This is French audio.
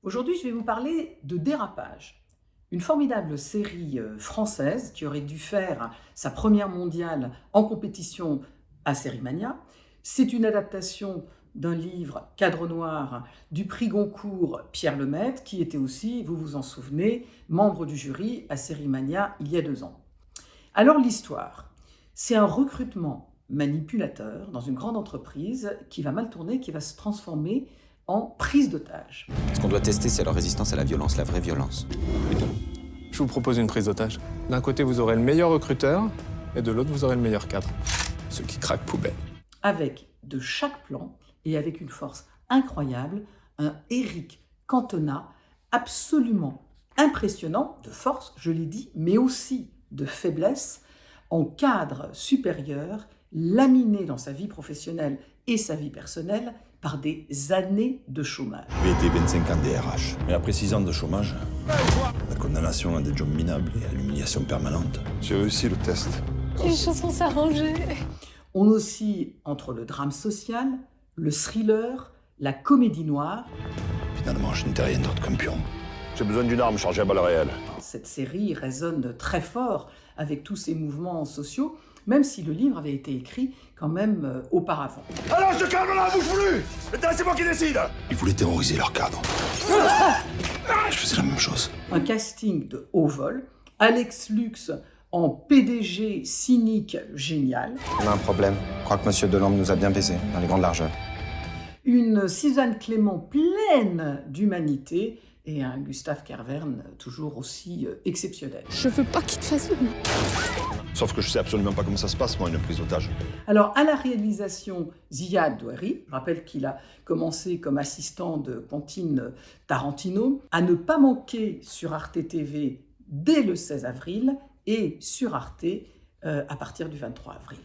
Aujourd'hui, je vais vous parler de Dérapage, une formidable série française qui aurait dû faire sa première mondiale en compétition à Sérimania. C'est une adaptation d'un livre Cadre Noir du prix Goncourt Pierre Lemaitre, qui était aussi, vous vous en souvenez, membre du jury à Sérimania il y a 2 ans. Alors l'histoire, c'est un recrutement manipulateur dans une grande entreprise qui va mal tourner, qui va se transformer en prise d'otage. Ce qu'on doit tester, c'est leur résistance à la violence, la vraie violence. Je vous propose une prise d'otage. D'un côté, vous aurez le meilleur recruteur, et de l'autre, vous aurez le meilleur cadre. Ceux qui craquent poubelle. Avec de chaque plan, et avec une force incroyable, un Éric Cantona absolument impressionnant, de force, je l'ai dit, mais aussi de faiblesse, en cadre supérieur, laminé dans sa vie professionnelle et sa vie personnelle par des années de chômage. J'ai été 25 ans DRH, mais après 6 ans de chômage, la condamnation à des jobs minables et à l'humiliation permanente. J'ai réussi le test. Les choses vont s'arranger. On oscille entre le drame social, le thriller, la comédie noire. Finalement, je n'étais rien d'autre qu'un pion. J'ai besoin d'une arme chargée à balles réelles. Cette série résonne très fort avec tous ces mouvements sociaux, même si le livre avait été écrit quand même auparavant. Alors, je calme là, bouge plus. Maintenant, c'est moi qui décide. Ils voulaient terroriser leur cadre. Je faisais la même chose. Un casting de haut vol, Alex Lux en PDG cynique génial, On a un problème. Je crois que Monsieur Delambre nous a bien baisés, dans les grandes largeurs. une Suzanne Clément pleine d'humanité et un Gustave Kervern toujours aussi exceptionnel. Je veux pas qu'il te fasse de mal. Sauf que je sais absolument pas comment ça se passe, moi, une prise d'otage. Alors, à la réalisation, Ziad Douari, je rappelle qu'il a commencé comme assistant de Quentin Tarantino, à ne pas manquer sur Arte TV dès le 16 avril et sur Arte à partir du 23 avril.